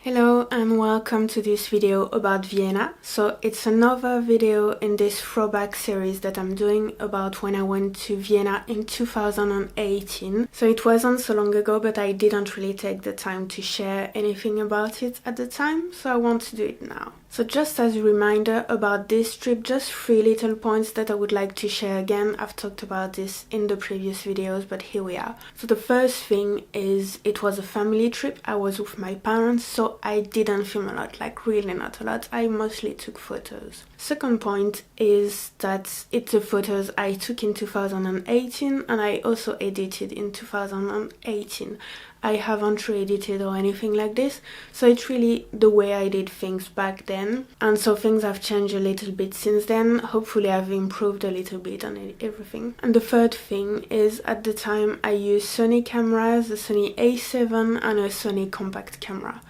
Hello and welcome to this video about Vienna. So it's another video in this throwback series that I'm doing about when I went to Vienna in 2018. So it wasn't so long ago, but I didn't really take the time to share anything about it at the time, so I want to do it now. So just as a reminder about this trip, just 3 little points that I would like to share again. I've talked about this in the previous videos, but here we are. So the first thing is it was a family trip. I was with my parents, so I didn't film a lot, like really not a lot. I mostly took photos. Second point is that it's the photos I took in 2018 and I also edited in 2018. I haven't re-edited or anything like this, so it's really the way I did things back then, and so things have changed a little bit since then. Hopefully I've improved a little bit on everything. And the third thing is at the time I used Sony cameras, a Sony A7 and a Sony compact camera.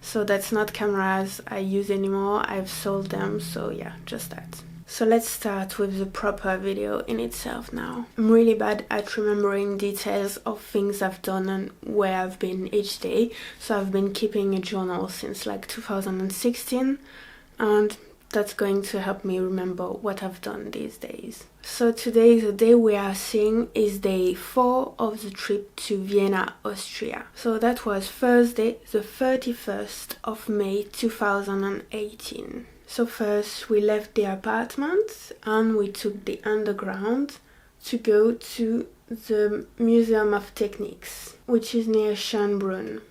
So that's not cameras I use anymore, I've sold them, so yeah, just that. So let's start with the proper video in itself now. I'm really bad at remembering details of things I've done and where I've been each day, so I've been keeping a journal since like 2016, and that's going to help me remember what I've done these days. So today, the day we are seeing is day 4 of the trip to Vienna, Austria. So that was Thursday, the 31st of May 2018. So first we left the apartment and we took the underground to go to the Museum of Techniques, which is near Schönbrunn.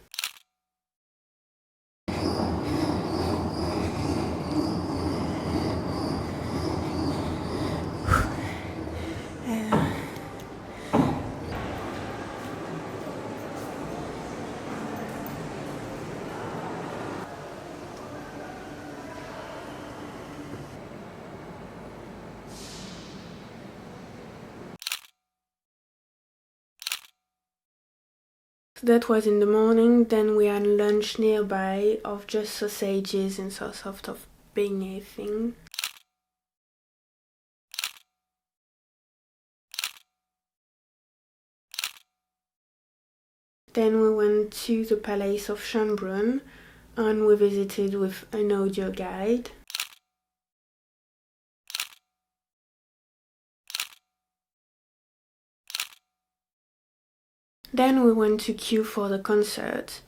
So that was in the morning. Then we had lunch nearby of just sausages and some sort of beignet thing. Then we went to the Palace of Schönbrunn and we visited with an audio guide. Then we went to queue for the concert,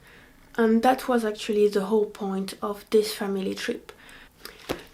and that was actually the whole point of this family trip.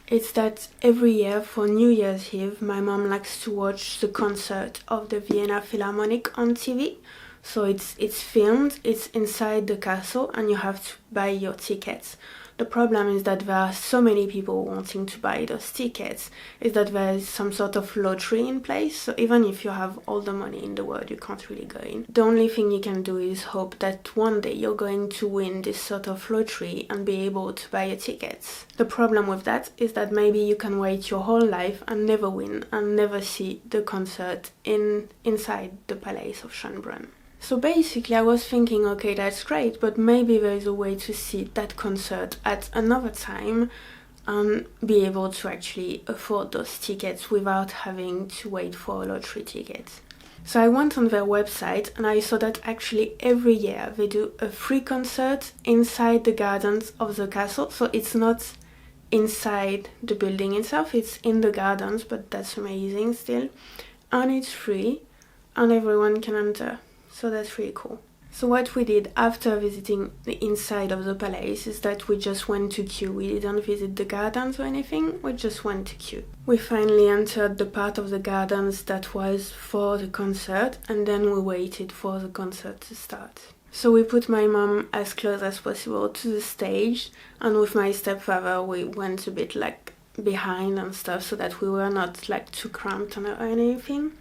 It's that every year for New Year's Eve, my mom likes to watch the concert of the Vienna Philharmonic on TV. So it's filmed, it's inside the castle, and you have to buy your tickets. The problem is that there are so many people wanting to buy those tickets, is that there is some sort of lottery in place, so even if you have all the money in the world, you can't really go in. The only thing you can do is hope that one day you're going to win this sort of lottery and be able to buy your tickets. The problem with that is that maybe you can wait your whole life and never win and never see the concert inside the Palace of Schönbrunn. So basically I was thinking, okay, that's great, but maybe there is a way to see that concert at another time and be able to actually afford those tickets without having to wait for a lottery ticket. So I went on their website and I saw that actually every year they do a free concert inside the gardens of the castle. So it's not inside the building itself, it's in the gardens, but that's amazing still. And it's free and everyone can enter. So that's really cool. So what we did after visiting the inside of the palace is that we just went to queue. We didn't visit the gardens or anything, we just went to queue. We finally entered the part of the gardens that was for the concert, and then we waited for the concert to start. So we put my mom as close as possible to the stage, and with my stepfather we went a bit like behind and stuff so that we were not like too cramped or anything.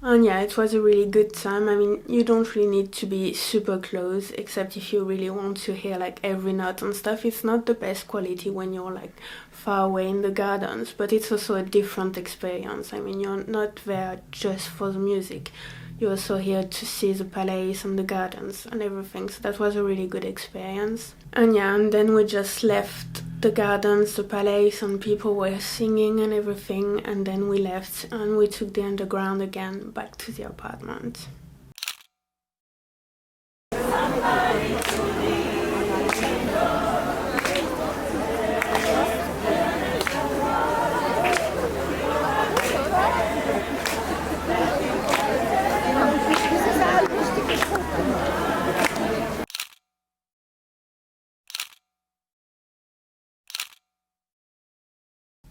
And yeah, it was a really good time. I mean, you don't really need to be super close, except if you really want to hear like every note and stuff. It's not the best quality when you're like far away in the gardens, but it's also a different experience. I mean, you're not there just for the music. You're also here to see the palace and the gardens and everything. So that was a really good experience. And yeah, and then we just left the gardens, the palace, and people were singing and everything, and then we left and we took the underground again back to the apartment.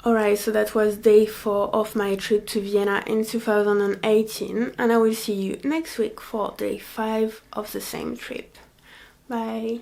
Alright, so that was day 4 of my trip to Vienna in 2018, and I will see you next week for day 5 of the same trip. Bye!